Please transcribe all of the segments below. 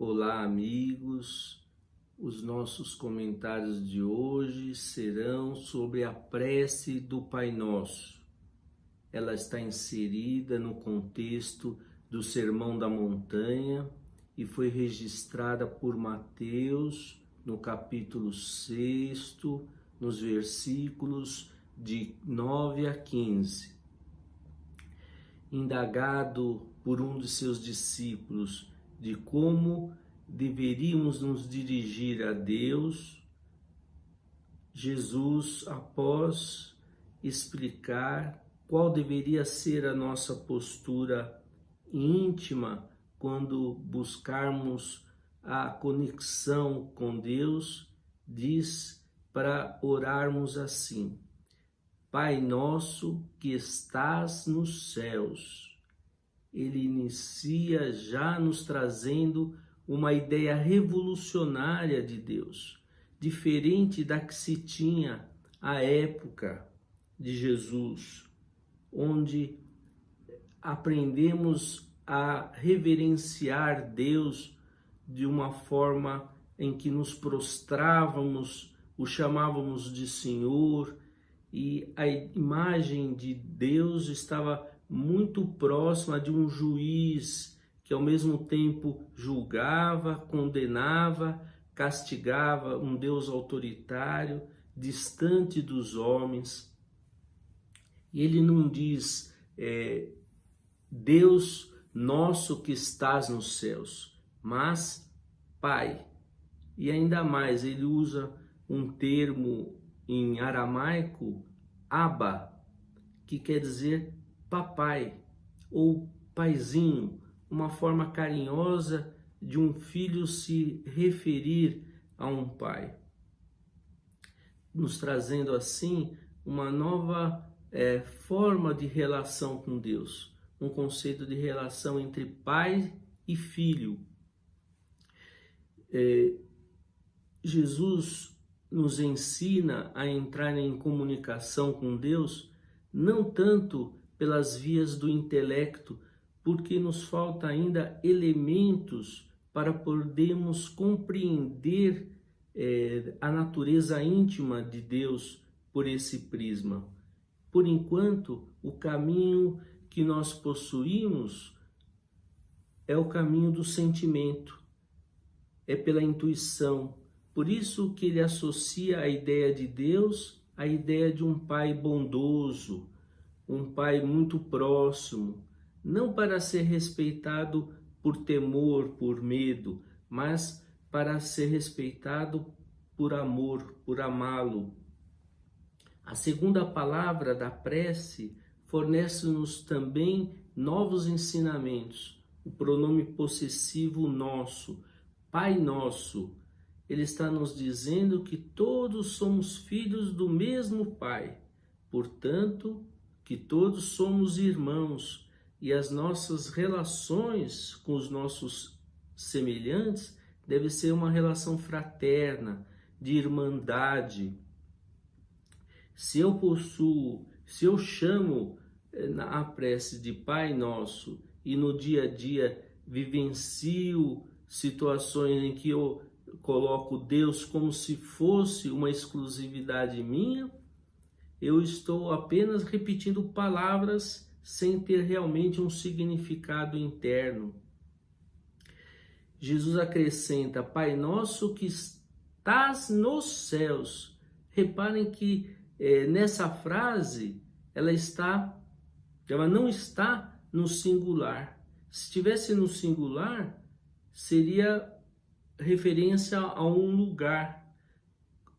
Olá, amigos. Os nossos comentários de hoje serão sobre a prece do Pai Nosso. Ela está inserida no contexto do Sermão da Montanha e foi registrada por Mateus no capítulo 6, nos versículos de 9 a 15. Indagado por um de seus discípulos de como deveríamos nos dirigir a Deus, Jesus, após explicar qual deveria ser a nossa postura íntima quando buscarmos a conexão com Deus, diz para orarmos assim: Pai nosso que estás nos céus. Ele inicia já nos trazendo uma ideia revolucionária de Deus, diferente da que se tinha à época de Jesus, onde aprendemos a reverenciar Deus de uma forma em que nos prostrávamos, o chamávamos de Senhor, e a imagem de Deus estava muito próxima de um juiz que ao mesmo tempo julgava, condenava, castigava, um Deus autoritário, distante dos homens. E ele não diz, Deus nosso que estás nos céus, mas Pai. E ainda mais, ele usa um termo em aramaico, Abba, que quer dizer papai ou paizinho, uma forma carinhosa de um filho se referir a um pai, nos trazendo assim uma nova forma de relação com Deus, um conceito de relação entre pai e filho. Jesus nos ensina a entrar em comunicação com Deus, não tanto pelas vias do intelecto, porque nos falta ainda elementos para podermos compreender a natureza íntima de Deus por esse prisma. Por enquanto, o caminho que nós possuímos é o caminho do sentimento, é pela intuição. Por isso que ele associa a ideia de Deus à ideia de um pai bondoso, um pai muito próximo, não para ser respeitado por temor, por medo, mas para ser respeitado por amor, por amá-lo. A segunda palavra da prece fornece-nos também novos ensinamentos. O pronome possessivo nosso, Pai Nosso. Ele está nos dizendo que todos somos filhos do mesmo Pai. Portanto, que todos somos irmãos e as nossas relações com os nossos semelhantes deve ser uma relação fraterna, de irmandade. Se eu chamo na prece de Pai Nosso e no dia a dia vivencio situações em que eu coloco Deus como se fosse uma exclusividade minha, eu estou apenas repetindo palavras sem ter realmente um significado interno. Jesus acrescenta, Pai Nosso que estás nos céus. Reparem que nessa frase ela não está no singular. Se estivesse no singular, seria referência a um lugar.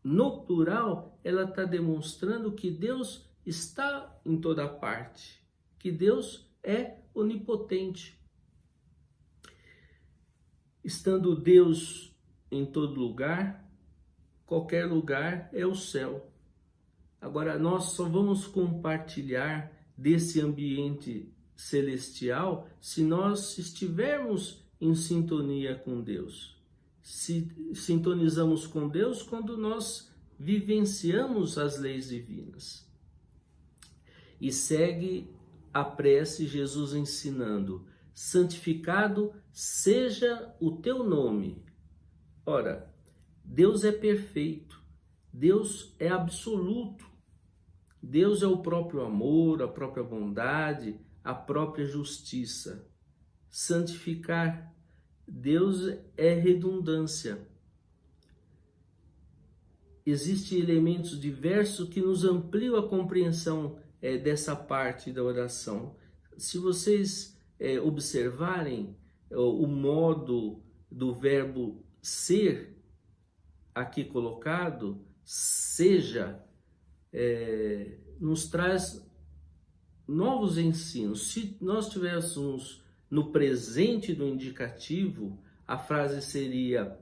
No plural, ela está demonstrando que Deus está em toda parte, que Deus é onipotente. Estando Deus em todo lugar, qualquer lugar é o céu. Agora, nós só vamos compartilhar desse ambiente celestial se nós estivermos em sintonia com Deus. Se sintonizamos com Deus quando nós vivenciamos as leis divinas. E segue a prece Jesus ensinando, santificado seja o teu nome. Ora, Deus é perfeito, Deus é absoluto, Deus é o próprio amor, a própria bondade, a própria justiça. Santificar, Deus é redundância. Existem elementos diversos que nos ampliam a compreensão dessa parte da oração. Se vocês observarem o modo do verbo ser aqui colocado, seja, nos traz novos ensinos. Se nós tivéssemos no presente do indicativo, a frase seria: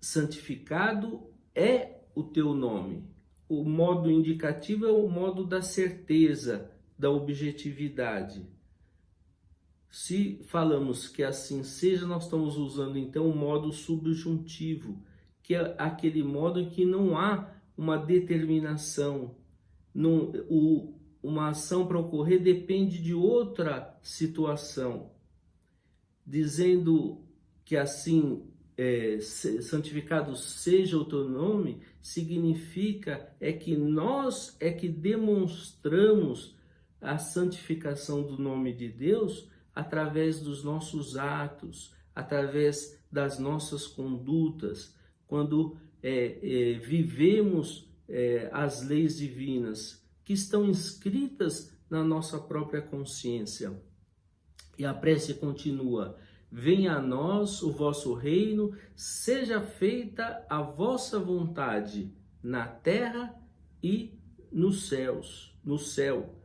santificado é o teu nome. O modo indicativo é o modo da certeza, da objetividade. Se falamos que assim seja, nós estamos usando então o modo subjuntivo, que é aquele modo em que não há uma determinação, uma ação para ocorrer depende de outra situação. Dizendo que assim, santificado seja o teu nome, significa que nós que demonstramos a santificação do nome de Deus através dos nossos atos, através das nossas condutas, quando vivemos as leis divinas que estão inscritas na nossa própria consciência. E a prece continua: venha a nós o vosso reino, seja feita a vossa vontade na terra e nos céus, no céu.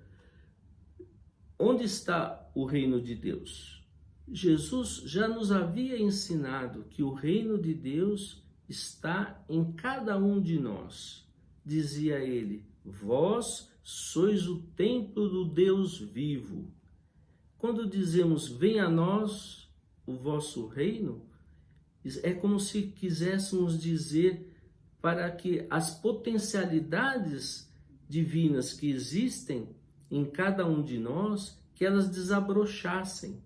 Onde está o reino de Deus? Jesus já nos havia ensinado que o reino de Deus está em cada um de nós. Dizia ele: vós sois o templo do Deus vivo. Quando dizemos venha a nós o vosso reino, é como se quiséssemos dizer para que as potencialidades divinas que existem em cada um de nós, que elas desabrochassem.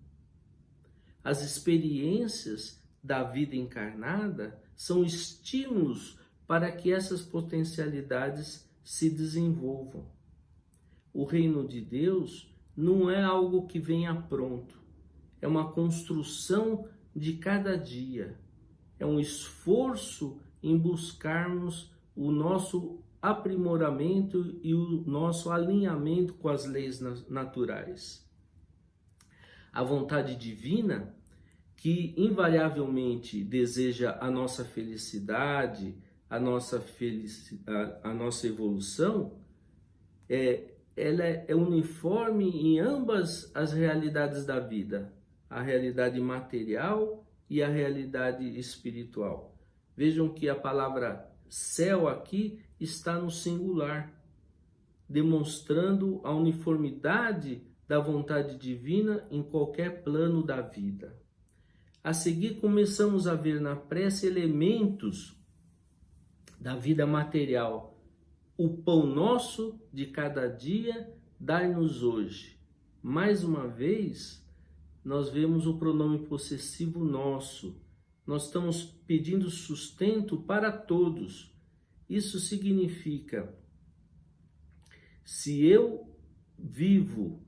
As experiências da vida encarnada são estímulos para que essas potencialidades se desenvolvam. O reino de Deus não é algo que venha pronto, é uma construção de cada dia, é um esforço em buscarmos o nosso aprimoramento e o nosso alinhamento com as leis naturais. A vontade divina, que invariavelmente deseja a nossa felicidade, a nossa evolução, ela é uniforme em ambas as realidades da vida, a realidade material e a realidade espiritual. Vejam que a palavra céu aqui está no singular, demonstrando a uniformidade da vontade divina em qualquer plano da vida. A seguir, começamos a ver na prece elementos da vida material. O pão nosso de cada dia, dai-nos hoje. Mais uma vez, nós vemos o pronome possessivo nosso. Nós estamos pedindo sustento para todos. Isso significa, se eu vivo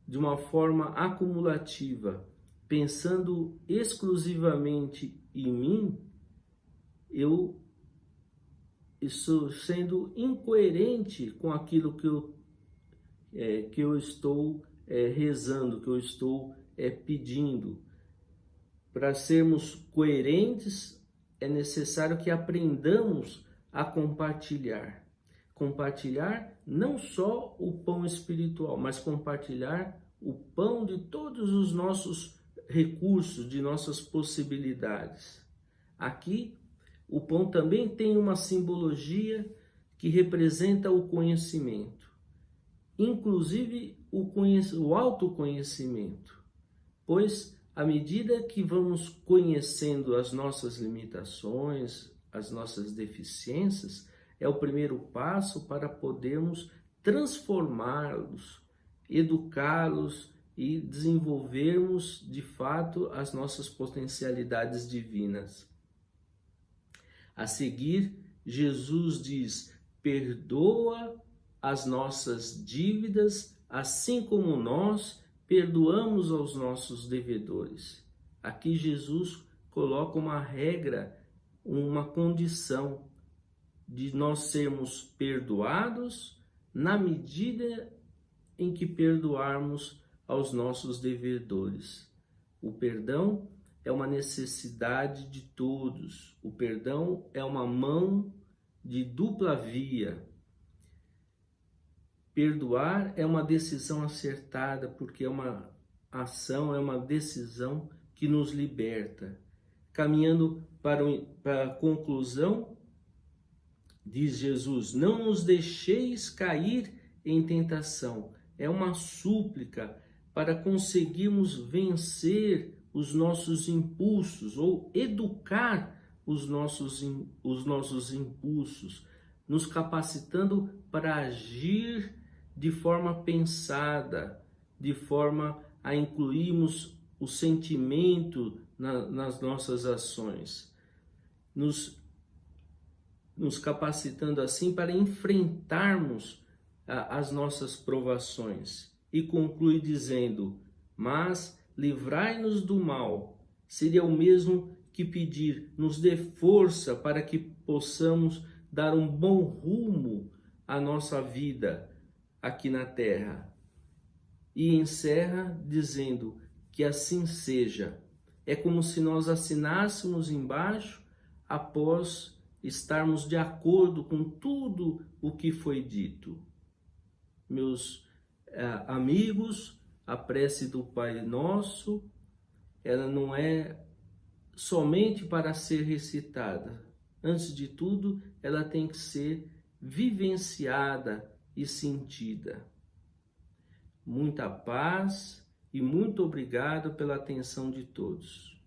de uma forma acumulativa, pensando exclusivamente em mim, eu estou sendo incoerente com aquilo que eu estou rezando, que eu estou pedindo. Para sermos coerentes, é necessário que aprendamos a compartilhar. Compartilhar não só o pão espiritual, mas compartilhar o pão de todos os nossos recursos, de nossas possibilidades. Aqui, o pão também tem uma simbologia que representa o conhecimento, inclusive o autoconhecimento, pois à medida que vamos conhecendo as nossas limitações, as nossas deficiências, é o primeiro passo para podermos transformá-los educá-los e desenvolvermos de fato as nossas potencialidades divinas. A seguir, Jesus diz: perdoa as nossas dívidas, assim como nós perdoamos aos nossos devedores. Aqui Jesus coloca uma regra, uma condição de nós sermos perdoados na medida em que perdoarmos aos nossos devedores. O perdão é uma necessidade de todos. O perdão é uma mão de dupla via. Perdoar é uma decisão acertada, porque é uma ação, é uma decisão que nos liberta. Caminhando para a conclusão, diz Jesus: não nos deixeis cair em tentação. É uma súplica para conseguirmos vencer os nossos impulsos ou educar os nossos impulsos, nos capacitando para agir de forma pensada, de forma a incluirmos o sentimento nas nossas ações, nos capacitando assim para enfrentarmos as nossas provações. E conclui dizendo: mas livrai-nos do mal. Seria o mesmo que pedir: nos dê força para que possamos dar um bom rumo à nossa vida aqui na terra. E encerra dizendo que assim seja. É como se nós assinássemos embaixo após estarmos de acordo com tudo o que foi dito. Meus amigos, a prece do Pai Nosso, ela não é somente para ser recitada. Antes de tudo, ela tem que ser vivenciada e sentida. Muita paz e muito obrigado pela atenção de todos.